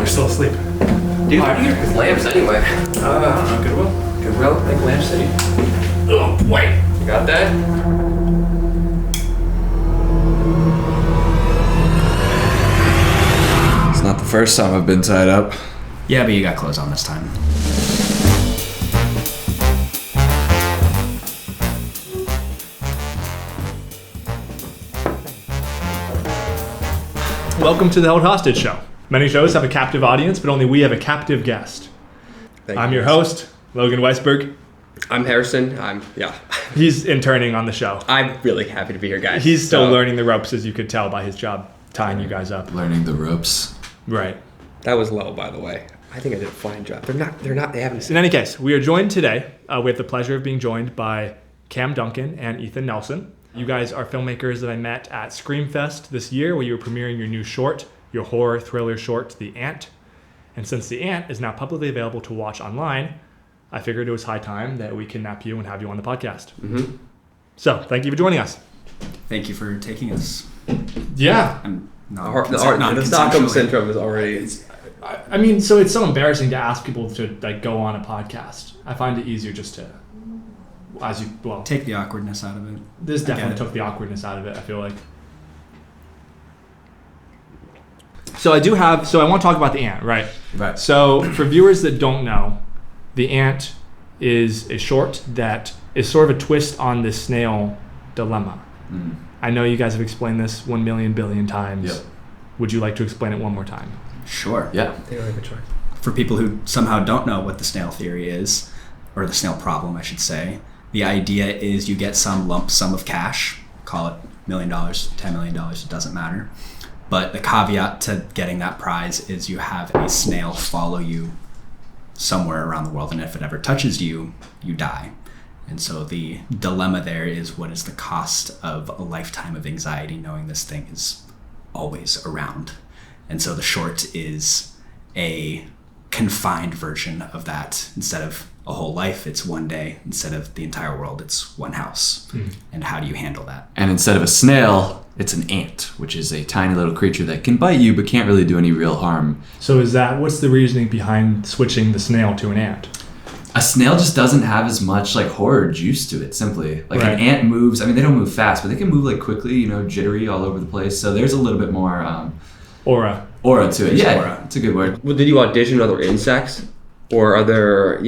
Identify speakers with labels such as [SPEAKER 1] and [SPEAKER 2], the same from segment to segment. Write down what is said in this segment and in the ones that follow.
[SPEAKER 1] you're still asleep.
[SPEAKER 2] Dude, what are you with lamps anyway?
[SPEAKER 1] I don't know, Goodwill.
[SPEAKER 2] Goodwill? Like Lamp City.
[SPEAKER 1] Oh, wait.
[SPEAKER 2] You got that?
[SPEAKER 3] It's not the first time I've been tied up.
[SPEAKER 4] Yeah, but you got clothes on this time.
[SPEAKER 1] Welcome to the Held Hostage Show. Many shows have a captive audience, but only we have a captive guest. I'm your host, Logan Weisberg.
[SPEAKER 2] I'm Harrison.
[SPEAKER 1] He's interning on the show.
[SPEAKER 2] I'm really happy to be here, guys.
[SPEAKER 1] He's still learning the ropes, as you could tell by his job tying you guys up.
[SPEAKER 3] Learning the ropes.
[SPEAKER 1] Right.
[SPEAKER 2] That was low, by the way. I think I did a fine job. They haven't.
[SPEAKER 1] In any case, we are joined today. We have the pleasure of being joined by Cam Duncan and Ethan Nelson. You guys are filmmakers that I met at Screamfest this year, where you were premiering your new short, your horror thriller short, The Ant. And since The Ant is now publicly available to watch online, I figured it was high time that we kidnap you and have you on the podcast.
[SPEAKER 2] Mm-hmm.
[SPEAKER 1] So, thank you for joining us.
[SPEAKER 4] Thank you for taking us.
[SPEAKER 1] Yeah.
[SPEAKER 2] The Stockholm Syndrome is already...
[SPEAKER 1] I mean, so it's so embarrassing to ask people to go on a podcast. I find it easier just to,
[SPEAKER 4] take the awkwardness out of it.
[SPEAKER 1] This definitely took the awkwardness out of it, I feel like. So I want to talk about The Ant, right?
[SPEAKER 3] Right.
[SPEAKER 1] So for viewers that don't know, The Ant is a short that is sort of a twist on the snail dilemma.
[SPEAKER 3] Mm.
[SPEAKER 1] I know you guys have explained this 1 million billion times.
[SPEAKER 3] Yep.
[SPEAKER 1] Would you like to explain it one more time?
[SPEAKER 4] Sure.
[SPEAKER 3] Yeah.
[SPEAKER 2] They don't have a choice.
[SPEAKER 4] For people who somehow don't know what the snail theory is, or the snail problem, I should say, the idea is you get some lump sum of cash, call it $1 million, $10 million, it doesn't matter. But the caveat to getting that prize is you have a snail follow you somewhere around the world, and if it ever touches you, you die. And so the dilemma there is, what is the cost of a lifetime of anxiety knowing this thing is always around? And so the short is a confined version of that. Instead of a whole life, it's one day. Instead of the entire world, it's one house. Mm. And how do you handle that?
[SPEAKER 3] And instead of a snail, it's an ant, which is a tiny little creature that can bite you but can't really do any real harm.
[SPEAKER 1] So what's the reasoning behind switching the snail to an ant?
[SPEAKER 3] A snail just doesn't have as much horror juice to it, simply.
[SPEAKER 1] Right.
[SPEAKER 3] An ant moves, they don't move fast, but they can move quickly, jittery all over the place. So there's a little bit more
[SPEAKER 1] aura
[SPEAKER 3] to it. Yeah,
[SPEAKER 4] aura.
[SPEAKER 3] It's a good word.
[SPEAKER 2] Well, did you audition other insects? Or other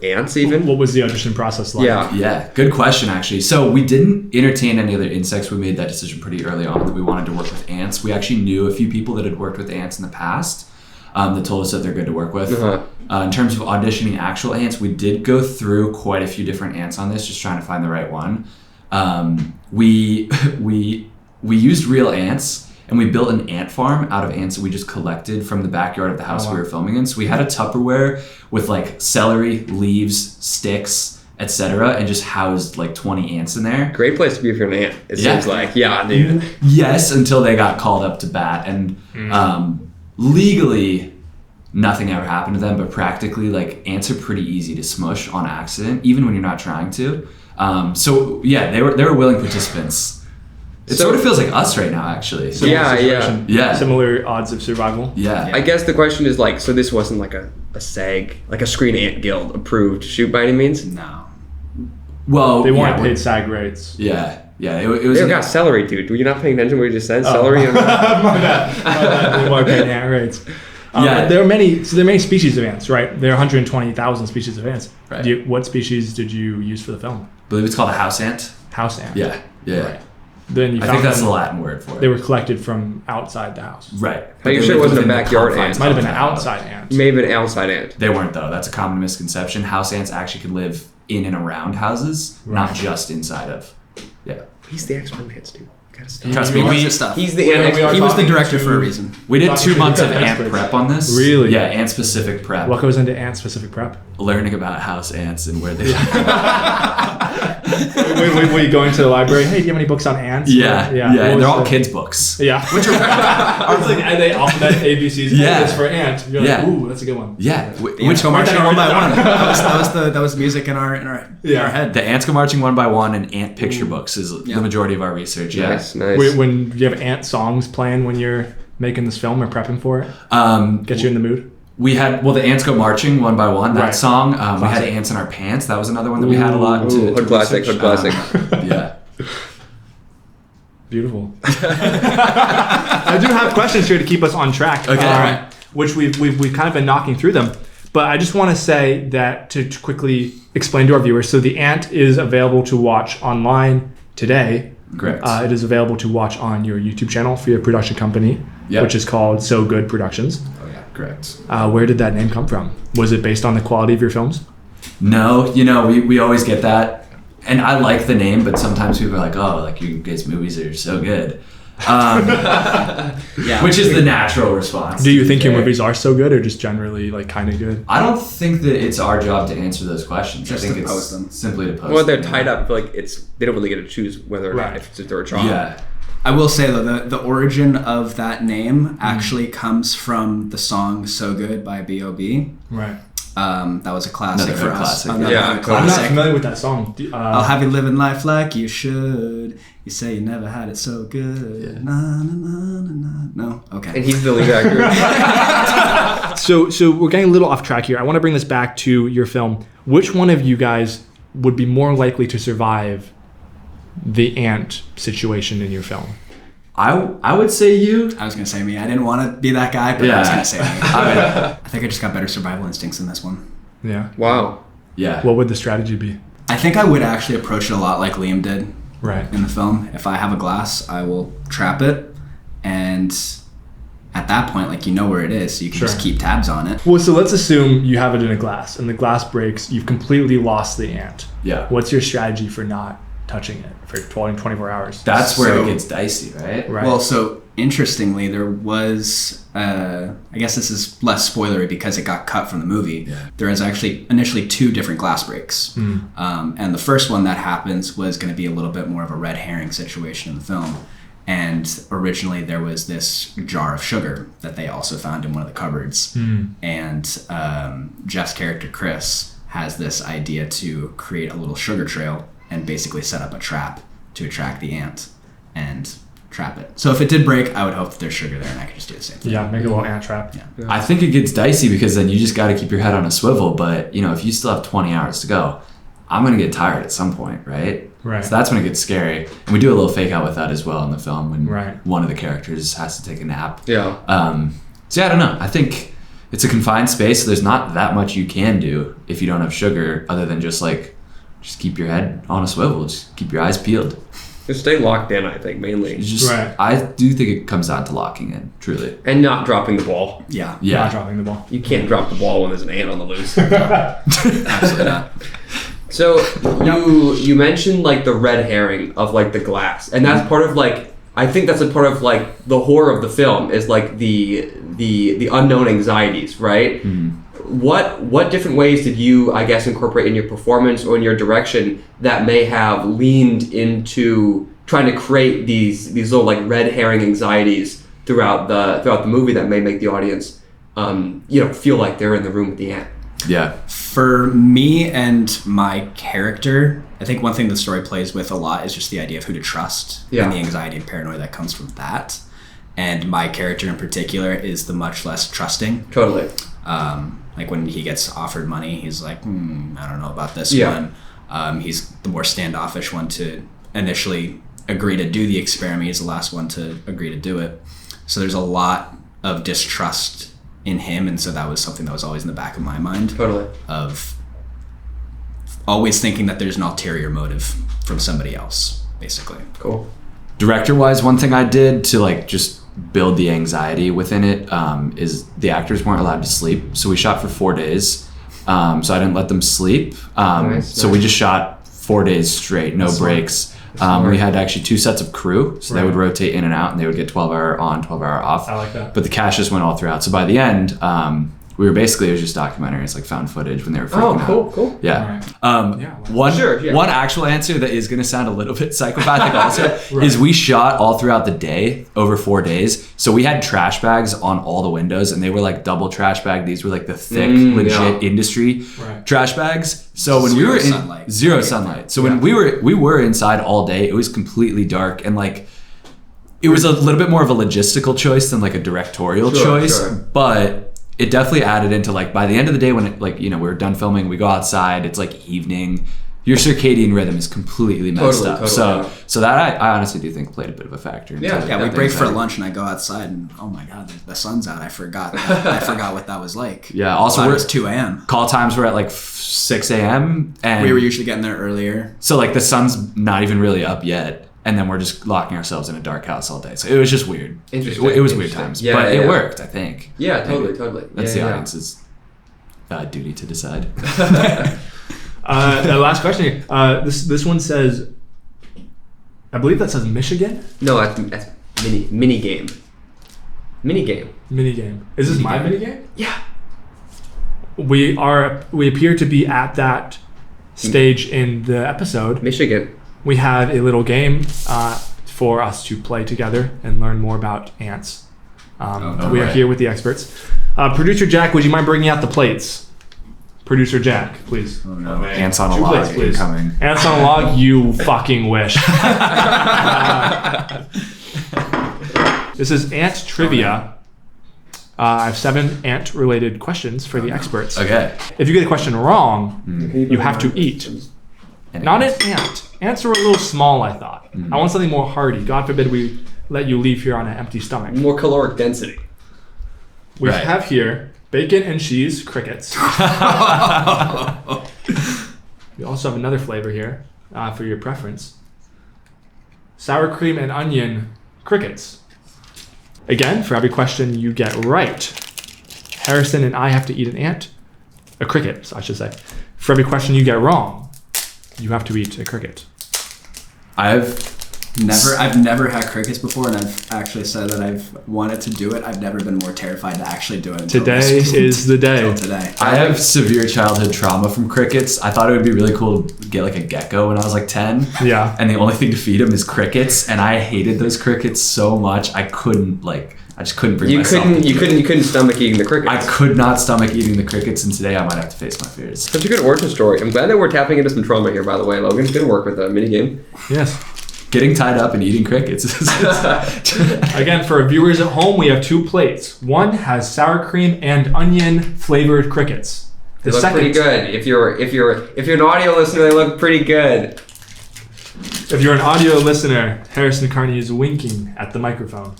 [SPEAKER 2] ants even?
[SPEAKER 1] What was the audition process like?
[SPEAKER 3] Yeah, good question, actually. So we didn't entertain any other insects. We made that decision pretty early on that we wanted to work with ants. We actually knew a few people that had worked with ants in the past that told us that they're good to work with.
[SPEAKER 2] Uh-huh.
[SPEAKER 3] In terms of auditioning actual ants, we did go through quite a few different ants on this, just trying to find the right one. We used real ants. And we built an ant farm out of ants that we just collected from the backyard of the house we were filming in. So we had a Tupperware with celery, leaves, sticks, etc., and just housed 20 ants in there.
[SPEAKER 2] Great place to be if you're an ant. It seems like, dude.
[SPEAKER 3] Yes, until they got called up to bat, and legally nothing ever happened to them, but practically ants are pretty easy to smush on accident, even when you're not trying to. They were willing participants. It sort of feels like us right now, actually.
[SPEAKER 1] Yeah. Similar odds of survival.
[SPEAKER 3] Yeah.
[SPEAKER 2] I guess the question is so this wasn't a SAG, a Screen Ant Guild approved shoot by any means?
[SPEAKER 4] No.
[SPEAKER 3] Well,
[SPEAKER 1] they weren't paid SAG rates.
[SPEAKER 3] Yeah. It was.
[SPEAKER 2] They got celery, dude. Were you not paying attention to what you just said? Celery.
[SPEAKER 1] My bad. They weren't paid ant rates. But there are many species of ants, right? There are 120,000 species of ants.
[SPEAKER 3] Right.
[SPEAKER 1] What species did you use for the film?
[SPEAKER 3] I believe it's called a house ant.
[SPEAKER 1] House ant.
[SPEAKER 3] Yeah.
[SPEAKER 1] Right. Then
[SPEAKER 3] I think that's the Latin word for it.
[SPEAKER 1] They were collected from outside the house.
[SPEAKER 3] Right.
[SPEAKER 2] Are you sure it wasn't a backyard ant?
[SPEAKER 1] Might have been an outside ant.
[SPEAKER 2] Maybe an outside ant.
[SPEAKER 3] They weren't, though. That's a common misconception. House ants actually can live in and around houses, not just inside of. Yeah.
[SPEAKER 2] He's the expert in ants, dude.
[SPEAKER 3] Trust me,
[SPEAKER 2] he's the ant.
[SPEAKER 4] He was the director for a reason.
[SPEAKER 3] We did 2 months of ant prep on this.
[SPEAKER 1] Really?
[SPEAKER 3] Yeah, ant-specific prep.
[SPEAKER 1] What goes into ant-specific prep?
[SPEAKER 3] Learning about house ants and where they
[SPEAKER 1] Were you going to the library? Hey, do you have any books on ants?
[SPEAKER 3] Yeah. They're all kids' books.
[SPEAKER 1] Yeah. Which are they alphabet ABCs?
[SPEAKER 3] Yeah.
[SPEAKER 1] It's for ant. You're like, ooh, that's a good one.
[SPEAKER 3] Yeah.
[SPEAKER 4] Which go marching one by one. That was music in our head.
[SPEAKER 3] The ants go marching one by one, and ant picture books is the majority of our research. Yeah.
[SPEAKER 2] Nice.
[SPEAKER 1] When you have ant songs playing when you're making this film or prepping for it? Get you in the mood?
[SPEAKER 3] We had, the ants go marching one by one, that
[SPEAKER 1] Right.
[SPEAKER 3] song. We had ants in our pants. That was another one that we had a lot to
[SPEAKER 2] Hood classic,
[SPEAKER 3] research.
[SPEAKER 2] hood classic.
[SPEAKER 3] Yeah.
[SPEAKER 1] Beautiful. I do have questions here to keep us on track.
[SPEAKER 3] Okay. All right.
[SPEAKER 1] Which we've kind of been knocking through them. But I just want to say that to quickly explain to our viewers. So The Ant is available to watch online today.
[SPEAKER 3] Correct.
[SPEAKER 1] It is available to watch on your YouTube channel for your production company,
[SPEAKER 3] Yep.
[SPEAKER 1] which is called So Good Productions.
[SPEAKER 3] Oh yeah, correct.
[SPEAKER 1] Where did that name come from? Was it based on the quality of your films?
[SPEAKER 3] No, we always get that. And I like the name, but sometimes people are like, oh, like you guys' movies are so good.
[SPEAKER 4] Yeah.
[SPEAKER 3] Which is the natural response.
[SPEAKER 1] Do you think your movies are so good or just generally like kind of good?
[SPEAKER 3] I don't think that it's our job to answer those questions.
[SPEAKER 4] Just
[SPEAKER 3] I think
[SPEAKER 4] to
[SPEAKER 3] it's
[SPEAKER 4] post them.
[SPEAKER 3] simply to post
[SPEAKER 2] Well, they're
[SPEAKER 3] them.
[SPEAKER 2] tied up. Like they don't really get to choose whether or not
[SPEAKER 1] Right.
[SPEAKER 2] if they're a trial.
[SPEAKER 3] Yeah.
[SPEAKER 4] I will say though, the origin of that name actually comes from the song "So Good" by B.U.UUUGGGS.
[SPEAKER 1] Right.
[SPEAKER 4] That was a classic
[SPEAKER 3] Another
[SPEAKER 4] for
[SPEAKER 3] hood
[SPEAKER 4] us.
[SPEAKER 3] classic.
[SPEAKER 4] Another
[SPEAKER 2] Yeah,
[SPEAKER 4] hood
[SPEAKER 1] I'm
[SPEAKER 4] classic.
[SPEAKER 1] not familiar with that song.
[SPEAKER 4] I'll have you living life like you should. You say you never had it so good. Na, na, na, na, na. No? Okay.
[SPEAKER 2] And he's the lead actor.
[SPEAKER 1] So we're getting a little off track here. I want to bring this back to your film. Which one of you guys would be more likely to survive the ant situation in your film?
[SPEAKER 3] I would say you.
[SPEAKER 4] I was going to say me. I didn't want to be that guy, but I was
[SPEAKER 3] Yeah.
[SPEAKER 4] going to say me.
[SPEAKER 3] I
[SPEAKER 4] I think I just got better survival instincts in this one.
[SPEAKER 1] Yeah.
[SPEAKER 2] Wow.
[SPEAKER 3] yeah.
[SPEAKER 1] What would the strategy be?
[SPEAKER 4] I think I would actually approach it a lot like Liam did
[SPEAKER 1] Right.
[SPEAKER 4] in the film. If I have a glass, I will trap it, and at that point, like, you know where it is, so you can
[SPEAKER 1] Sure.
[SPEAKER 4] just keep tabs on it.
[SPEAKER 1] Well, so let's assume you have it in a glass and the glass breaks. You've completely lost the ant.
[SPEAKER 3] Yeah.
[SPEAKER 1] What's your strategy for not touching it for 24 hours?
[SPEAKER 3] That's where
[SPEAKER 4] So-
[SPEAKER 3] it gets dicey, right?
[SPEAKER 1] Right.
[SPEAKER 4] Well, so interestingly, there was, I guess this is less spoilery because it got cut from the movie.
[SPEAKER 3] Yeah.
[SPEAKER 4] There was actually initially 2 different glass breaks. And the first one that happens was going to be a little bit more of a red herring situation in the film. And originally there was this jar of sugar that they also found in one of the cupboards. And Jeff's character, Chris, has this idea to create a little sugar trail and basically set up a trap to attract the ant and trap it. So if it did break, I would hope that there's sugar there and I could just do the same thing.
[SPEAKER 1] Yeah, make a little ant trap.
[SPEAKER 4] Yeah.
[SPEAKER 3] I think it gets dicey because then you just got to keep your head on a swivel. But if you still have 20 hours to go, I'm gonna get tired at some point, right?
[SPEAKER 1] Right.
[SPEAKER 3] So that's when it gets scary. And we do a little fake out with that as well in the film when
[SPEAKER 1] Right.
[SPEAKER 3] one of the characters has to take a nap.
[SPEAKER 2] Yeah.
[SPEAKER 3] So yeah, I don't know. I think it's a confined space. So there's not that much you can do if you don't have sugar, other than just keep your head on a swivel. Just keep your eyes peeled.
[SPEAKER 2] Just stay locked in, I think, mainly.
[SPEAKER 3] It's just,
[SPEAKER 1] Right.
[SPEAKER 3] I do think it comes down to locking in, truly.
[SPEAKER 2] And not dropping the ball.
[SPEAKER 4] Yeah.
[SPEAKER 1] Not
[SPEAKER 3] Yeah.
[SPEAKER 1] dropping the ball.
[SPEAKER 2] You can't drop the ball when there's an ant on the loose.
[SPEAKER 4] Absolutely not.
[SPEAKER 2] So you mentioned like the red herring of like the glass, and that's part of like, I think that's a part of like the horror of the film is like the unknown anxieties, right? What different ways did you, I guess, incorporate in your performance or in your direction that may have leaned into trying to create these little like red herring anxieties throughout the movie that may make the audience feel like they're in the room with the ant?
[SPEAKER 3] Yeah.
[SPEAKER 4] For me and my character, I think one thing the story plays with a lot is just the idea of who to trust
[SPEAKER 2] Yeah.
[SPEAKER 4] and the anxiety and paranoia that comes from that. And my character in particular is the much less trusting.
[SPEAKER 2] Totally.
[SPEAKER 4] Like when he gets offered money, he's like, I don't know about this
[SPEAKER 2] Yeah.
[SPEAKER 4] one. He's the more standoffish one to initially agree to do the experiment. He's the last one to agree to do it. So there's a lot of distrust in him, and so that was something that was always in the back of my mind.
[SPEAKER 2] Totally.
[SPEAKER 4] Of always thinking that there's an ulterior motive from somebody else, basically.
[SPEAKER 2] Cool.
[SPEAKER 3] Director-wise, one thing I did to just build the anxiety within it is the actors weren't allowed to sleep. So we shot for 4 days. So I didn't let them sleep. So we just shot 4 days straight, no breaks. We had actually 2 sets of crew, so they would rotate in and out, and they would get 12-hour on, 12-hour off.
[SPEAKER 1] I like that.
[SPEAKER 3] But the caches went all throughout. So by the end, we were basically, it was just documentaries, like found footage when they were freaking out.
[SPEAKER 2] Cool.
[SPEAKER 3] Yeah.
[SPEAKER 1] Yeah,
[SPEAKER 3] One
[SPEAKER 2] Sure, yeah.
[SPEAKER 3] one actual answer that is going to sound a little bit psychopathic also is we shot all throughout the day over 4 days. So we had trash bags on all the windows, and they were like double trash bag. These were like the thick, legit industry trash bags. So when we were in
[SPEAKER 4] sunlight.
[SPEAKER 3] zero sunlight. So when we were inside all day, it was completely dark, and It was a little bit more of a logistical choice than like a directorial choice, but it definitely added into like by the end of the day when it like, you know, we're done filming, we go outside, it's like evening, your circadian rhythm is completely messed up. So that I honestly do think played a bit of a factor.
[SPEAKER 4] Yeah, we break for lunch and I go outside and oh my god, the sun's out. I forgot what that was like.
[SPEAKER 3] Yeah, also
[SPEAKER 4] it's 2 a.m.
[SPEAKER 3] Call times were at like 6 a.m. and
[SPEAKER 4] we were usually getting there earlier.
[SPEAKER 3] So like the sun's not even really up yet. And then we're just locking ourselves in a dark house all day. So it was just weird. It was weird times. Yeah, but it worked, I think.
[SPEAKER 2] Yeah, totally.
[SPEAKER 3] That's the audience's duty to decide.
[SPEAKER 1] The last question here. This one says, I believe that says Michigan?
[SPEAKER 2] No, that's mini game. Mini game.
[SPEAKER 1] Is this my mini game?
[SPEAKER 2] Yeah.
[SPEAKER 1] We appear to be at that stage in the episode.
[SPEAKER 2] Michigan.
[SPEAKER 1] We have a little game for us to play together and learn more about ants. We are here with the experts. Producer Jack, would you mind bringing out the plates? Producer Jack, please.
[SPEAKER 3] Oh, no. Ants on a log
[SPEAKER 1] plates, please.
[SPEAKER 3] Incoming.
[SPEAKER 1] Ants on a log, you fucking wish. This is ant trivia. I have 7 ant-related questions for the experts.
[SPEAKER 3] Okay.
[SPEAKER 1] If you get a question wrong, you have to eat. Not an ant. Ants are a little small, I thought. I want something more hardy. God forbid we let you leave here on an empty stomach.
[SPEAKER 2] More caloric density.
[SPEAKER 1] We have here bacon and cheese crickets. We also have another flavor here for your preference. Sour cream and onion crickets. Again, for every question you get right, Harrison and I have to eat an ant. A cricket, I should say. For every question you get wrong, you have to eat a cricket.
[SPEAKER 4] I've never had crickets before, and I've actually said that I've wanted to do it. I've never been more terrified to actually do it.
[SPEAKER 1] Today is the day.
[SPEAKER 4] Today.
[SPEAKER 3] I have severe childhood trauma from crickets. I thought it would be really cool to get like a gecko when I was like 10.
[SPEAKER 1] Yeah.
[SPEAKER 3] And the only thing to feed him is crickets, and I hated those crickets so much. I just couldn't bring myself.
[SPEAKER 2] You couldn't stomach eating the crickets.
[SPEAKER 3] I could not stomach eating the crickets, and today I might have to face my fears.
[SPEAKER 2] Such a good origin story. I'm glad that we're tapping into some trauma here, by the way, Logan. Good work with the minigame.
[SPEAKER 1] Yes.
[SPEAKER 3] Getting tied up and eating crickets.
[SPEAKER 1] Again, for our viewers at home, we have 2 plates. One has sour cream and onion flavored crickets.
[SPEAKER 2] They look pretty good. If you're an audio listener, they look pretty good.
[SPEAKER 1] If you're an audio listener, Harrison Carney is winking at the microphone.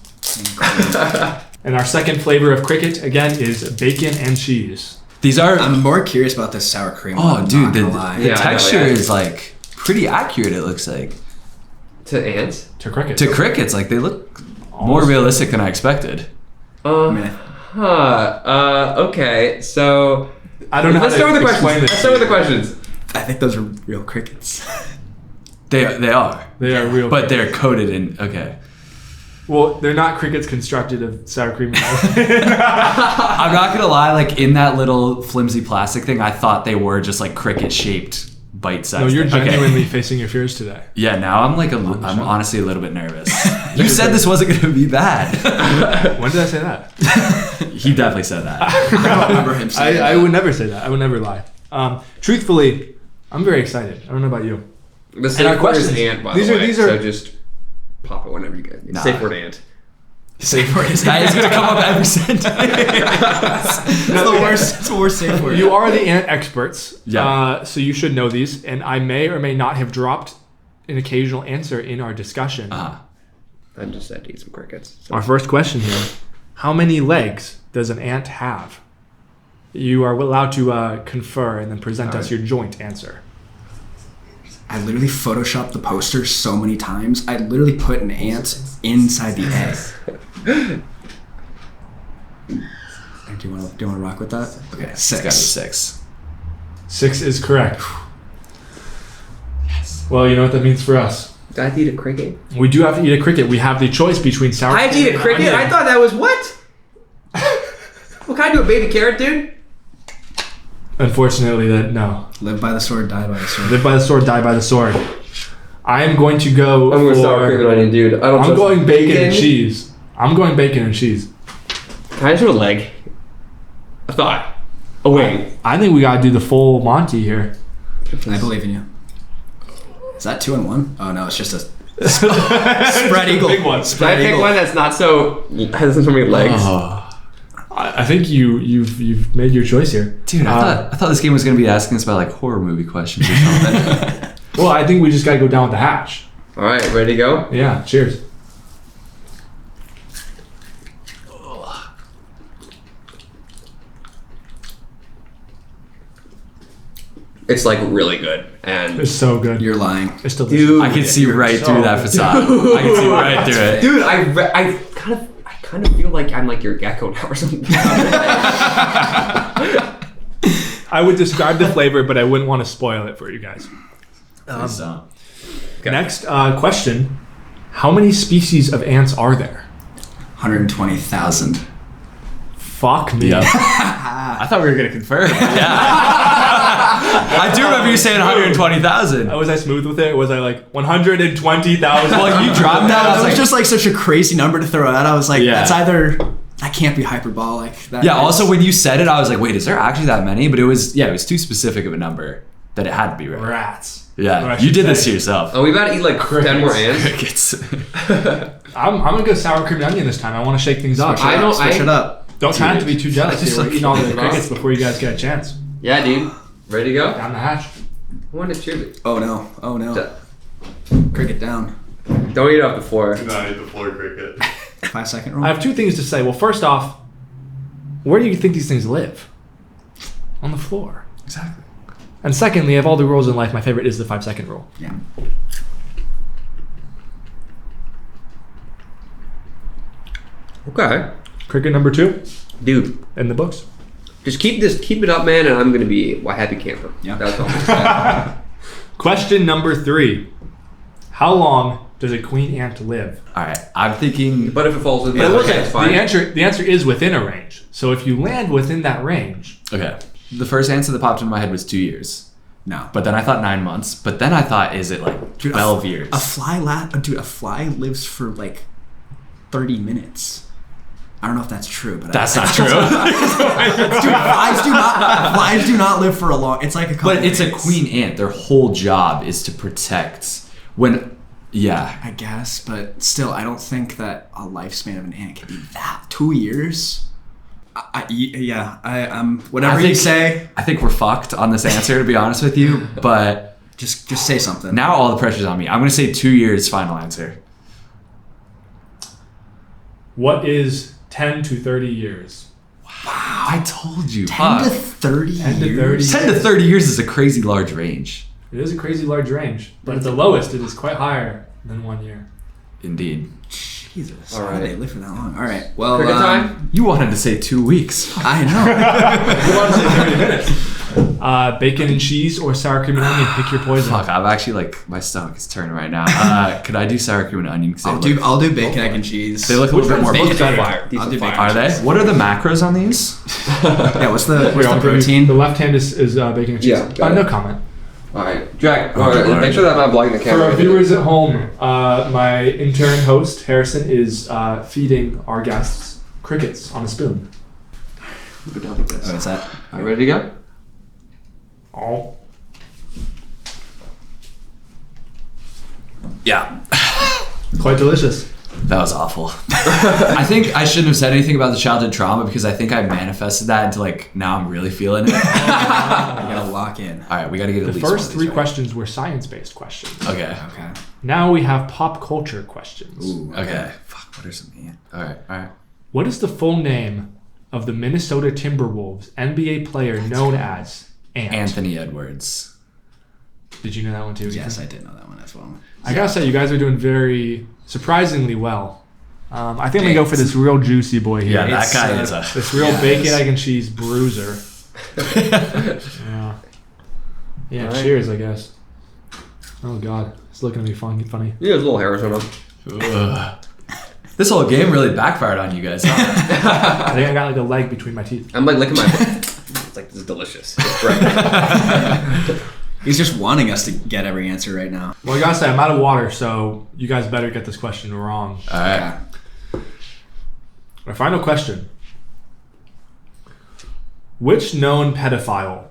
[SPEAKER 1] And our second flavor of cricket, again, is bacon and cheese.
[SPEAKER 4] I'm more curious about this sour cream.
[SPEAKER 3] Oh, dude, the texture is like pretty accurate, it looks like.
[SPEAKER 2] To ants?
[SPEAKER 1] To crickets.
[SPEAKER 3] To crickets, like they look more realistic than I expected.
[SPEAKER 2] Okay, so
[SPEAKER 1] I don't know.
[SPEAKER 2] Let's start with the questions.
[SPEAKER 4] I think those are real crickets.
[SPEAKER 3] They are.
[SPEAKER 1] They are real.
[SPEAKER 3] But they're coated in. Okay.
[SPEAKER 1] Well, they're not crickets constructed of sour cream.
[SPEAKER 3] I'm not gonna lie. Like in that little flimsy plastic thing, I thought they were just like cricket shaped. Bite-sized.
[SPEAKER 1] No, you're genuinely facing your fears today.
[SPEAKER 3] Yeah, now I'm like I'm honestly a little bit nervous. You said this wasn't going to be bad.
[SPEAKER 1] When did I say that?
[SPEAKER 3] He definitely said that.
[SPEAKER 4] I don't remember him saying that.
[SPEAKER 1] I would never say that. I would never lie. Truthfully, I'm very excited. I don't know about you.
[SPEAKER 2] The safe word is ant, by the way. So just pop it whenever you get it. Safe word ant.
[SPEAKER 4] Safe word is
[SPEAKER 3] that is going to come up every sentence.
[SPEAKER 4] It's the worst safe word.
[SPEAKER 1] You are the ant experts,
[SPEAKER 3] yeah.
[SPEAKER 1] So you should know these, and I may or may not have dropped an occasional answer in our discussion.
[SPEAKER 2] I'm just sad to eat some crickets. So.
[SPEAKER 1] Our first question here: how many legs does an ant have? You are allowed to confer and then present us your joint answer.
[SPEAKER 4] I literally photoshopped the poster so many times. I literally put an ant inside the egg. Do you want to rock with that? Okay, 6.
[SPEAKER 3] It's gotta be 6.
[SPEAKER 1] 6 is correct. Yes. Well, you know what that means for us.
[SPEAKER 2] Do I have to eat a cricket?
[SPEAKER 1] We do have to eat a cricket. We have the choice between sour cream.
[SPEAKER 2] I have to eat a cricket? I thought that was what? What can I do, a baby carrot, dude?
[SPEAKER 1] Unfortunately, no.
[SPEAKER 4] Live by the sword, die by the sword.
[SPEAKER 1] Live by the sword, die by the sword. I am going to go.
[SPEAKER 2] I'm going sour cream and onion, dude.
[SPEAKER 1] I'm going bacon and cheese. I'm going bacon and cheese.
[SPEAKER 2] Can I just do a leg? A thigh. A wing.
[SPEAKER 1] I think we gotta do the full Monty here.
[SPEAKER 4] I believe in you. Is that 2 and 1? Oh no, it's just a Spread eagle.
[SPEAKER 1] Big one.
[SPEAKER 2] Can I
[SPEAKER 4] Spread
[SPEAKER 2] pick
[SPEAKER 4] eagle.
[SPEAKER 2] one that's not so has so many legs?
[SPEAKER 1] I think you've made your choice here.
[SPEAKER 3] Dude, I thought this game was gonna be asking us about like horror movie questions or something.
[SPEAKER 1] Well, I think we just gotta go down with the hatch.
[SPEAKER 2] All right, ready to go?
[SPEAKER 1] Yeah, cheers.
[SPEAKER 2] It's like really good, and
[SPEAKER 1] It's so good.
[SPEAKER 4] You're lying.
[SPEAKER 1] It's delicious.
[SPEAKER 2] Dude.
[SPEAKER 3] I can see right
[SPEAKER 1] so
[SPEAKER 3] through that facade. I can see right through it.
[SPEAKER 2] dude, I kind of feel like I'm like your gecko now or something.
[SPEAKER 1] I would describe the flavor, but I wouldn't want to spoil it for you guys.
[SPEAKER 3] Please don't.
[SPEAKER 1] Next question. How many species of ants are there?
[SPEAKER 4] 120,000.
[SPEAKER 1] Fuck me.
[SPEAKER 3] Yep. I thought we were gonna confirm. Yeah. I do remember you saying 120,000.
[SPEAKER 1] Was I smooth with it? Or was I like 120,000?
[SPEAKER 3] Well, you dropped that. I
[SPEAKER 4] That
[SPEAKER 3] was
[SPEAKER 4] was
[SPEAKER 3] like,
[SPEAKER 4] just like such a crazy number to throw out. I was like,
[SPEAKER 3] Yeah.
[SPEAKER 4] that's either that can't be hyperbolic. That
[SPEAKER 3] yeah.
[SPEAKER 4] is-
[SPEAKER 3] Also, when you said it, I was like, wait, is there actually that many? But it was too specific of a number that it had to be right.
[SPEAKER 1] Rats. Or
[SPEAKER 3] Yeah,
[SPEAKER 1] I
[SPEAKER 3] you
[SPEAKER 1] should
[SPEAKER 3] did this
[SPEAKER 1] say-
[SPEAKER 3] to yourself.
[SPEAKER 2] Oh, we about to eat like 10 more ants.
[SPEAKER 3] Crickets.
[SPEAKER 1] I'm gonna go sour cream and onion this time. I want to shake things up.
[SPEAKER 2] I don't-
[SPEAKER 4] switch it up.
[SPEAKER 1] Don't try not to be too jealous.
[SPEAKER 2] Just
[SPEAKER 1] We're
[SPEAKER 2] like-
[SPEAKER 1] eating all the crickets before you guys get a chance.
[SPEAKER 2] Yeah, dude. Ready to go?
[SPEAKER 1] Down the hatch.
[SPEAKER 2] I want to cheers it.
[SPEAKER 4] Oh no! Oh no! Cricket down.
[SPEAKER 2] Don't eat it off the floor.
[SPEAKER 5] Not eat the floor cricket.
[SPEAKER 4] 5-second rule.
[SPEAKER 1] I have two things to say. Well, first off, where do you think these things live? On the floor.
[SPEAKER 3] Exactly.
[SPEAKER 1] And secondly, of all the rules in life, my favorite is the 5-second rule.
[SPEAKER 4] Yeah.
[SPEAKER 2] Okay.
[SPEAKER 1] Cricket number 2
[SPEAKER 2] Dude,
[SPEAKER 1] in the books.
[SPEAKER 2] just keep it up, man, and I'm going to be a happy camper.
[SPEAKER 4] Yeah.
[SPEAKER 2] That's all I'm saying.
[SPEAKER 1] Question number 3. How long does a queen ant live?
[SPEAKER 3] All right. I'm thinking.
[SPEAKER 2] But if it falls within
[SPEAKER 1] But
[SPEAKER 2] that,
[SPEAKER 1] look
[SPEAKER 2] it's
[SPEAKER 1] at
[SPEAKER 2] fine.
[SPEAKER 1] the answer is within a range. So if you land within that range,
[SPEAKER 3] Okay. The first answer that popped into my head was 2 years.
[SPEAKER 4] No.
[SPEAKER 3] But then I thought 9 months. But then I thought, is it like 12 years?
[SPEAKER 4] A fly lives for like 30 minutes. I don't know if that's true, but
[SPEAKER 3] That's not true.
[SPEAKER 4] Dude, flies do not live for a long. It's like a couple.
[SPEAKER 3] But it's a
[SPEAKER 4] minutes.
[SPEAKER 3] queen ant. Their whole job is to protect. Yeah.
[SPEAKER 4] I guess, but still, I don't think that a lifespan of an ant can be that 2 years. I'm whatever you say.
[SPEAKER 3] I think we're fucked on this answer, to be honest with you. But
[SPEAKER 4] Just say something.
[SPEAKER 3] now all the pressure's on me. I'm going to say 2 years. Final answer.
[SPEAKER 1] what is 10 to 30 years?
[SPEAKER 3] I told you.
[SPEAKER 4] 10 to
[SPEAKER 3] Fuck.
[SPEAKER 4] 30
[SPEAKER 1] 10 to
[SPEAKER 4] years.
[SPEAKER 1] 30.
[SPEAKER 3] 10 to 30 years is a crazy large range.
[SPEAKER 1] It is a crazy large range, but at the lowest, it is quite higher than 1 year.
[SPEAKER 3] Indeed.
[SPEAKER 4] Jesus.
[SPEAKER 2] All
[SPEAKER 4] How
[SPEAKER 2] right.
[SPEAKER 4] do they live for that long? All right. Well,
[SPEAKER 2] Cricket time?
[SPEAKER 3] You wanted to say 2 weeks.
[SPEAKER 4] I know.
[SPEAKER 1] You want to say 30 minutes? Bacon and cheese or sour cream and onion? Pick your poison.
[SPEAKER 3] Fuck, I'm actually like, my stomach is turning right now. Could I do sour cream and onion? 'Cause
[SPEAKER 4] I'll do bacon, egg, and cheese.
[SPEAKER 3] they look a
[SPEAKER 1] Which
[SPEAKER 3] little bit more.
[SPEAKER 1] one's
[SPEAKER 2] These
[SPEAKER 1] better?
[SPEAKER 2] are fire. These
[SPEAKER 4] I'll
[SPEAKER 2] are
[SPEAKER 4] do
[SPEAKER 2] fire.
[SPEAKER 4] bacon.
[SPEAKER 3] Are they? What are the macros on these?
[SPEAKER 4] Yeah. What's the
[SPEAKER 1] Here, I'll give you-
[SPEAKER 4] protein?
[SPEAKER 1] The left hand is bacon and cheese.
[SPEAKER 2] Yeah, got
[SPEAKER 1] No
[SPEAKER 2] it.
[SPEAKER 1] comment.
[SPEAKER 2] All right, Jack.
[SPEAKER 3] Oh,
[SPEAKER 2] all right,
[SPEAKER 3] Lord.
[SPEAKER 2] make sure that I'm not blocking the
[SPEAKER 1] For
[SPEAKER 2] camera.
[SPEAKER 1] our viewers at home, my intern host, Harrison, is feeding our guests crickets on a spoon.
[SPEAKER 4] Oh, is that?
[SPEAKER 2] Are you ready to go?
[SPEAKER 1] Oh.
[SPEAKER 3] Yeah.
[SPEAKER 1] Quite delicious.
[SPEAKER 3] That was awful. I think I shouldn't have said anything about the childhood trauma because I think I manifested that into like, now I'm really feeling it.
[SPEAKER 4] You gotta lock in.
[SPEAKER 3] All right, we got to get at
[SPEAKER 1] The
[SPEAKER 3] least one
[SPEAKER 1] first
[SPEAKER 3] of
[SPEAKER 1] 3
[SPEAKER 3] these right.
[SPEAKER 1] questions were science-based questions.
[SPEAKER 3] Okay.
[SPEAKER 4] Okay.
[SPEAKER 1] Now we have pop culture questions.
[SPEAKER 4] Ooh.
[SPEAKER 3] Okay. Fuck, what are some ant? All right.
[SPEAKER 1] What is the full name of the Minnesota Timberwolves NBA player known as Ant?
[SPEAKER 3] Anthony Edwards.
[SPEAKER 1] Did you know that one too?
[SPEAKER 4] Yes,
[SPEAKER 1] Ethan?
[SPEAKER 4] I did know that one as well.
[SPEAKER 1] I gotta say, you guys are doing very surprisingly well. I think I'm gonna go for this real juicy boy here.
[SPEAKER 3] Yeah, that
[SPEAKER 4] It's,
[SPEAKER 3] guy is a.
[SPEAKER 1] This real
[SPEAKER 4] Yeah,
[SPEAKER 1] bacon,
[SPEAKER 4] it's-
[SPEAKER 1] egg, and cheese bruiser. Yeah. Yeah.
[SPEAKER 2] Alright.
[SPEAKER 1] Cheers, I guess. Oh God, it's looking at me funny.
[SPEAKER 2] You have a little hairs on them.
[SPEAKER 3] Ugh. This whole game really backfired on you guys. Huh?
[SPEAKER 1] I think I got like a leg between my teeth.
[SPEAKER 2] I'm like licking my. It's like this is delicious. It's great.
[SPEAKER 4] He's just wanting us to get every answer right now.
[SPEAKER 1] Well, I gotta say, I'm out of water, so you guys better get this question wrong.
[SPEAKER 3] All right.
[SPEAKER 1] Our final question. Which known pedophile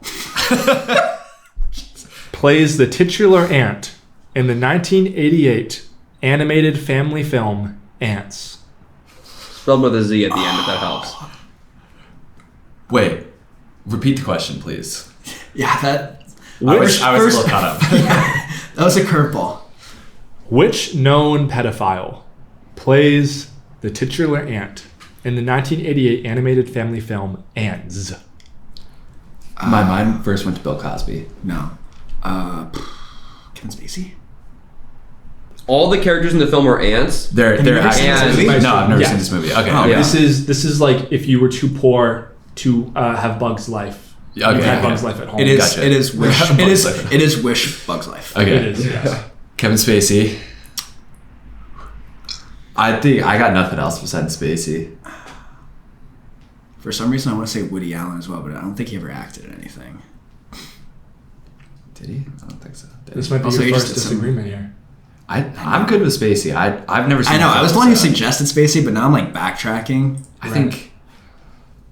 [SPEAKER 1] plays the titular ant in the 1988 animated family film Ants?
[SPEAKER 2] Spelled with a Z at the end, if that helps.
[SPEAKER 3] Wait, repeat the question, please.
[SPEAKER 4] Yeah, that.
[SPEAKER 3] I was a little caught up.
[SPEAKER 4] That was a curveball.
[SPEAKER 1] Which known pedophile plays the titular ant in the 1988 animated family film Ants?
[SPEAKER 3] My mind first went to Bill Cosby.
[SPEAKER 4] No. Kevin Spacey?
[SPEAKER 2] All the characters in the film are ants.
[SPEAKER 3] They're
[SPEAKER 4] Have you never seen
[SPEAKER 3] actually.
[SPEAKER 2] this movie?
[SPEAKER 3] No, I've never
[SPEAKER 1] Yes.
[SPEAKER 3] seen this movie. Okay.
[SPEAKER 4] Oh,
[SPEAKER 2] yeah.
[SPEAKER 1] This is like if you were too poor to have Bug's Life.
[SPEAKER 3] Yeah, okay,
[SPEAKER 1] You had
[SPEAKER 3] okay.
[SPEAKER 1] Bug's Life at home.
[SPEAKER 4] It is.
[SPEAKER 3] Gotcha.
[SPEAKER 4] It is Wish.
[SPEAKER 3] Bug's
[SPEAKER 4] it is.
[SPEAKER 3] Life.
[SPEAKER 4] It is Wish. Bug's Life.
[SPEAKER 3] Okay.
[SPEAKER 1] It is, yes.
[SPEAKER 3] Kevin Spacey. I think I got nothing else besides Spacey.
[SPEAKER 4] For some reason, I want to say Woody Allen as well, but I don't think he ever acted in anything.
[SPEAKER 3] Did he? I don't think so. Did
[SPEAKER 1] This
[SPEAKER 3] he?
[SPEAKER 1] might be
[SPEAKER 4] Also,
[SPEAKER 1] your
[SPEAKER 4] you
[SPEAKER 1] first
[SPEAKER 4] just did some-
[SPEAKER 1] disagreement here.
[SPEAKER 3] I'm good with Spacey. I've never seen.
[SPEAKER 4] I know.
[SPEAKER 3] the
[SPEAKER 4] I was the
[SPEAKER 3] film,
[SPEAKER 4] one who
[SPEAKER 3] so
[SPEAKER 4] suggested Spacey, but now I'm like backtracking.
[SPEAKER 3] I think.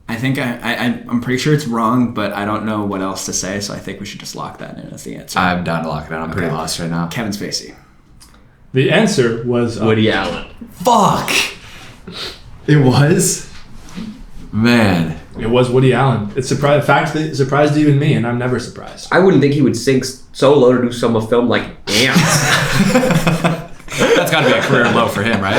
[SPEAKER 4] I'm pretty sure it's wrong, but I don't know what else to say, so I think we should just lock that in as the answer.
[SPEAKER 3] I'm down to lock it out. I'm pretty
[SPEAKER 4] Okay.
[SPEAKER 3] lost right now.
[SPEAKER 4] Kevin Spacey.
[SPEAKER 1] The answer was
[SPEAKER 2] Woody Allen.
[SPEAKER 3] Fuck. It was. Man.
[SPEAKER 1] It was Woody Allen. It's surprised. Fact that it surprised even me, and I'm never surprised.
[SPEAKER 2] I wouldn't think he would sink so low to do some film like Ants.
[SPEAKER 3] That's got to be a career low for him, right?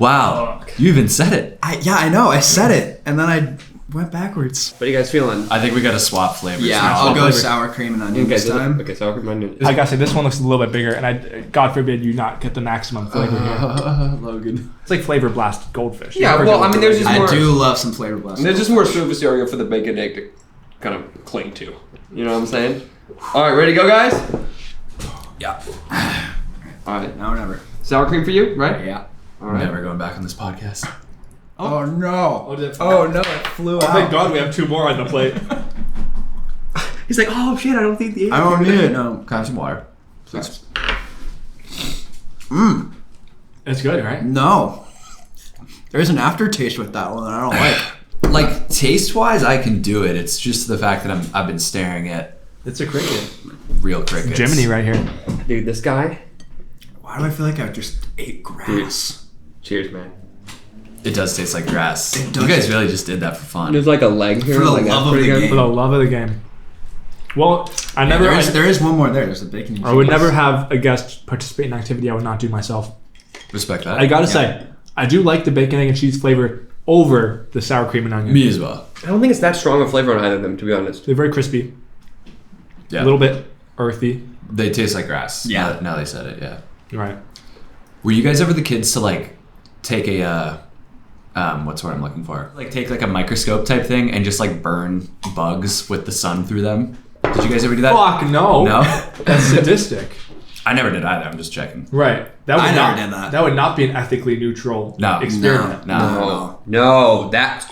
[SPEAKER 3] Wow. You even said it.
[SPEAKER 4] I know. I said it, and then I went backwards.
[SPEAKER 2] What are you guys feeling?
[SPEAKER 3] I think we got to swap flavors.
[SPEAKER 4] Yeah,
[SPEAKER 3] now.
[SPEAKER 4] I'll go
[SPEAKER 1] flavor.
[SPEAKER 4] sour cream and onion
[SPEAKER 2] Okay,
[SPEAKER 4] this time.
[SPEAKER 2] Okay, so I'll remind you.
[SPEAKER 1] I gotta say, this one looks a little bit bigger, and God forbid you not get the maximum flavor here.
[SPEAKER 3] Logan.
[SPEAKER 1] It's like Flavor Blast Goldfish.
[SPEAKER 2] Yeah,
[SPEAKER 1] Never
[SPEAKER 2] well,
[SPEAKER 1] get
[SPEAKER 2] I mean, there's just
[SPEAKER 4] I
[SPEAKER 2] more.
[SPEAKER 4] do love some flavor blast.
[SPEAKER 2] There's just more surface area for the bacon egg to kind of cling to. You know what I'm saying? All right, ready to go, guys?
[SPEAKER 4] Yeah.
[SPEAKER 2] All right.
[SPEAKER 4] Now or never.
[SPEAKER 2] Sour cream for you, right?
[SPEAKER 4] Yeah.
[SPEAKER 2] All
[SPEAKER 3] I'm
[SPEAKER 2] right.
[SPEAKER 3] never going back on this podcast.
[SPEAKER 4] Oh no!
[SPEAKER 1] Oh,
[SPEAKER 4] no! It flew out.
[SPEAKER 1] Thank God we have two more on the plate.
[SPEAKER 2] He's like, oh shit, I don't think the.
[SPEAKER 4] I don't need it. No.
[SPEAKER 3] Can I have some water, please?
[SPEAKER 1] It's good, right?
[SPEAKER 4] No. There's an aftertaste with that one that I don't like.
[SPEAKER 3] Like taste wise, I can do it. It's just the fact that I've been staring at
[SPEAKER 1] It's a cricket.
[SPEAKER 3] real crickets.
[SPEAKER 1] Jiminy right here.
[SPEAKER 2] Dude, this guy.
[SPEAKER 4] Why do I feel like I just ate grass?
[SPEAKER 2] Cheers, man.
[SPEAKER 3] It does taste like grass.
[SPEAKER 4] It does.
[SPEAKER 3] You guys really just did that for fun.
[SPEAKER 2] There's like a leg here.
[SPEAKER 4] For the
[SPEAKER 2] like, that's
[SPEAKER 4] love of
[SPEAKER 2] pretty
[SPEAKER 4] the
[SPEAKER 2] good.
[SPEAKER 4] game.
[SPEAKER 1] For the love of the game. Well, I never.
[SPEAKER 4] There is one more there. There's a bacon. and
[SPEAKER 1] I would
[SPEAKER 4] cheese.
[SPEAKER 1] never have a guest participate in an activity I would not do myself.
[SPEAKER 3] Respect that.
[SPEAKER 1] I gotta say, I do like the bacon, egg, and cheese flavor over the sour cream and onion.
[SPEAKER 3] Me as well.
[SPEAKER 2] I don't think it's that strong a flavor on either of them, to be honest.
[SPEAKER 1] They're very crispy,
[SPEAKER 3] Yeah.
[SPEAKER 1] a little bit earthy.
[SPEAKER 3] They taste like grass.
[SPEAKER 4] Yeah.
[SPEAKER 3] Now they said it. Yeah.
[SPEAKER 1] Right.
[SPEAKER 3] Were you guys ever the kids to like take a what's the word I'm looking for? Like take like a microscope type thing and just like burn bugs with the sun through them? Did you guys ever do that?
[SPEAKER 1] Fuck no.
[SPEAKER 3] No?
[SPEAKER 1] That's sadistic.
[SPEAKER 3] I never did either. I'm just checking.
[SPEAKER 1] Right. That would
[SPEAKER 4] I
[SPEAKER 1] not,
[SPEAKER 4] never did that.
[SPEAKER 1] That would not be an ethically neutral
[SPEAKER 3] No.
[SPEAKER 1] experiment.
[SPEAKER 3] No.
[SPEAKER 2] No, that.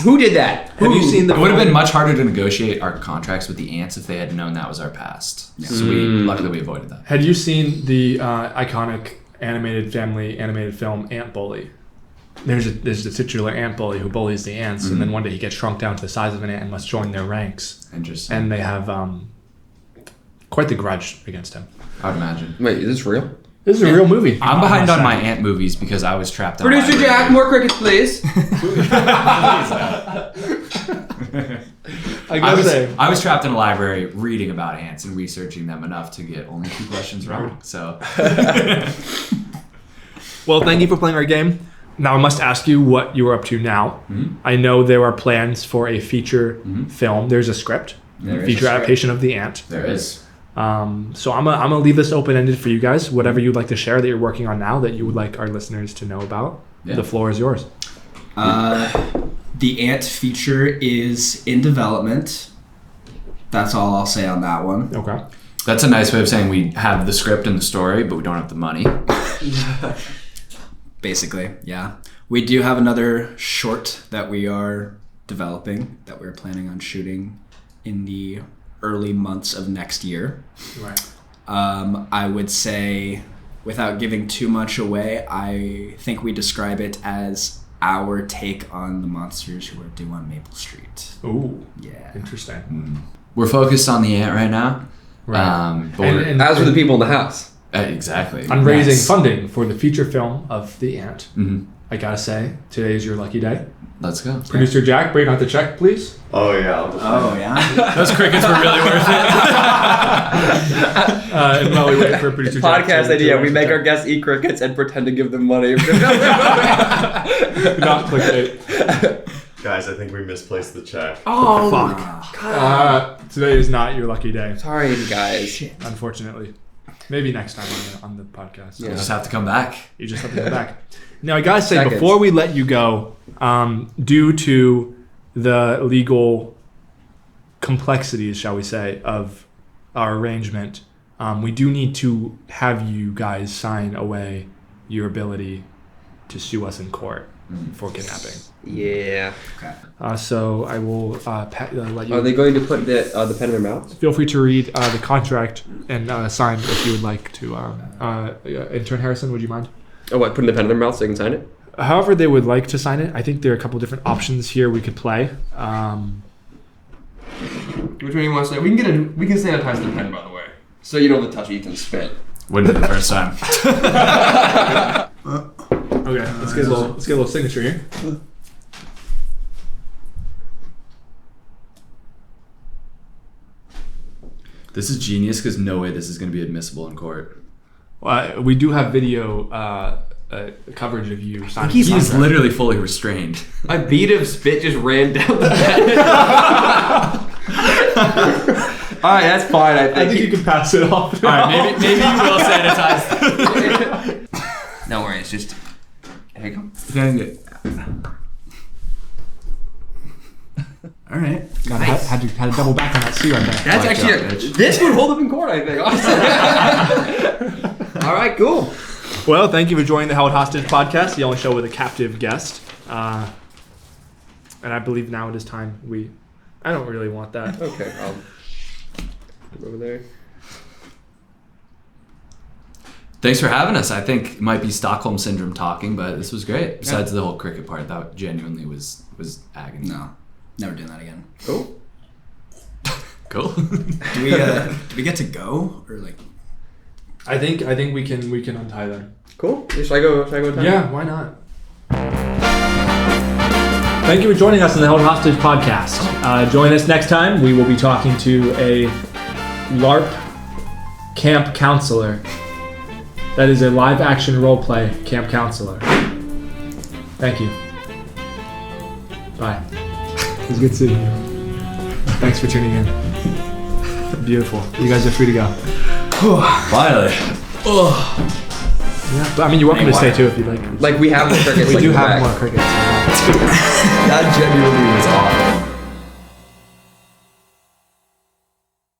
[SPEAKER 2] Who did that?
[SPEAKER 1] Have you seen the?
[SPEAKER 3] It would have been much harder to negotiate our contracts with the ants if they had known that was our past. So luckily we avoided that.
[SPEAKER 1] Had you seen the iconic animated film Ant Bully? There's a titular ant bully who bullies the ants, and then one day he gets shrunk down to the size of an ant and must join their ranks.
[SPEAKER 3] Interesting.
[SPEAKER 1] And they have quite the grudge against him.
[SPEAKER 3] I would imagine.
[SPEAKER 2] Wait, is this real?
[SPEAKER 1] This is a real movie.
[SPEAKER 3] I'm behind on my
[SPEAKER 1] Sad.
[SPEAKER 3] ant movies because I was trapped on
[SPEAKER 2] Producer
[SPEAKER 3] library.
[SPEAKER 2] Jack, more crickets, please.
[SPEAKER 3] I was trapped in a library reading about ants and researching them enough to get only 2 questions wrong. So
[SPEAKER 1] Well, thank you for playing our game. Now I must ask you what you are up to now. I know there are plans for a feature film. There's a script,
[SPEAKER 3] There is
[SPEAKER 1] feature
[SPEAKER 3] a script.
[SPEAKER 1] adaptation of The Ant.
[SPEAKER 3] there is.
[SPEAKER 1] So I'm gonna leave this open ended for you guys. Whatever you'd like to share that you're working on now that you would like our listeners to know about,
[SPEAKER 3] Yeah.
[SPEAKER 1] the floor is yours.
[SPEAKER 4] The Ant feature is in development. That's all I'll say on that one.
[SPEAKER 1] Okay.
[SPEAKER 3] That's a nice way of saying we have the script and the story, but we don't have the money.
[SPEAKER 4] Basically, yeah. We do have another short that we are developing that we're planning on shooting in the early months of next year.
[SPEAKER 1] Right.
[SPEAKER 4] I would say, without giving too much away, I think we describe it as our take on the monsters who are due on Maple Street.
[SPEAKER 1] Ooh.
[SPEAKER 4] Yeah.
[SPEAKER 1] Interesting.
[SPEAKER 3] We're focused on the ant right now.
[SPEAKER 1] Right.
[SPEAKER 3] But we're-
[SPEAKER 2] As for the people in the house.
[SPEAKER 3] Exactly.
[SPEAKER 1] on raising
[SPEAKER 3] Yes.
[SPEAKER 1] funding for the feature film of The Ant.
[SPEAKER 3] Mhm.
[SPEAKER 1] I gotta say, today is your lucky day.
[SPEAKER 3] Let's go.
[SPEAKER 1] Producer Jack, bring out the check, please.
[SPEAKER 5] Oh yeah.
[SPEAKER 4] Oh yeah.
[SPEAKER 3] Those crickets were really worth it.
[SPEAKER 1] And while we wait for producer Jack
[SPEAKER 2] Podcast
[SPEAKER 1] to
[SPEAKER 2] idea.
[SPEAKER 1] write
[SPEAKER 2] We
[SPEAKER 1] the
[SPEAKER 2] make
[SPEAKER 1] check.
[SPEAKER 2] our guests eat crickets and pretend to give them money.
[SPEAKER 1] Not clickbait.
[SPEAKER 5] Guys, I think we misplaced the check.
[SPEAKER 2] Oh,
[SPEAKER 1] Fuck. Today is not your lucky day,
[SPEAKER 2] sorry, guys.
[SPEAKER 1] unfortunately. Maybe next time on the podcast.
[SPEAKER 2] Yeah.
[SPEAKER 3] You just have to come back.
[SPEAKER 1] You just have to go back. Now, I gotta say,
[SPEAKER 2] Seconds.
[SPEAKER 1] before we let you go, due to the legal complexities, shall we say, of our arrangement, we do need to have you guys sign away your ability to sue us in court for kidnapping.
[SPEAKER 2] Yeah.
[SPEAKER 1] So I will let you.
[SPEAKER 2] Are they going to put the pen in their mouth?
[SPEAKER 1] Feel free to read the contract and sign if you would like to. Intern Harrison, would you mind?
[SPEAKER 2] Oh, what? Putting the pen in their mouth so they can sign it?
[SPEAKER 1] However they would like to sign it. I think there are a couple different options here we could play.
[SPEAKER 2] Which one do you want to say? We can sanitize the pen, by the way, so you don't have to touch Ethan's spit.
[SPEAKER 3] Wouldn't be the first time.
[SPEAKER 1] Okay, let's get a little signature here.
[SPEAKER 3] This is genius because no way this is going to be admissible in court.
[SPEAKER 1] We do have video coverage of you signing.
[SPEAKER 3] He's
[SPEAKER 1] the contract.
[SPEAKER 3] literally fully restrained.
[SPEAKER 2] A bead of spit just ran down the pen. All right, that's fine. I think
[SPEAKER 1] you can pass it off.
[SPEAKER 3] All right, maybe you will sanitize.
[SPEAKER 2] No worries, just here you go.
[SPEAKER 3] Dang it.
[SPEAKER 4] All right.
[SPEAKER 1] God, had to double back on that C right there.
[SPEAKER 2] That's
[SPEAKER 3] My
[SPEAKER 2] actually
[SPEAKER 3] God, bitch.
[SPEAKER 2] this would hold up in court, I think. Honestly. All right, cool.
[SPEAKER 1] Well, thank you for joining the Held Hostage podcast, the only show with a captive guest. And I believe now it is time I don't really want that.
[SPEAKER 2] Okay, over there.
[SPEAKER 3] Thanks for having us. I think it might be Stockholm Syndrome talking, but this was great. Besides the whole cricket part, that genuinely was agony.
[SPEAKER 4] No, never doing that again.
[SPEAKER 2] Cool.
[SPEAKER 3] Cool.
[SPEAKER 4] Do we get to go or like?
[SPEAKER 1] I think we can untie them.
[SPEAKER 2] Cool. Should I go? Time?
[SPEAKER 1] Yeah, why not? Thank you for joining us on the Held Hostage podcast. Join us next time. We will be talking to a LARP camp counselor. That is a live action roleplay camp counselor. Thank you. Bye. It was good seeing you. Thanks for tuning in. Beautiful. You guys are free to go.
[SPEAKER 3] Finally.
[SPEAKER 1] Yeah, but I mean, you're welcome to stay too if you'd like.
[SPEAKER 2] Like we have the crickets.
[SPEAKER 1] We
[SPEAKER 2] like,
[SPEAKER 1] do
[SPEAKER 2] in the
[SPEAKER 1] have
[SPEAKER 2] back.
[SPEAKER 1] more crickets.
[SPEAKER 3] That genuinely was awful.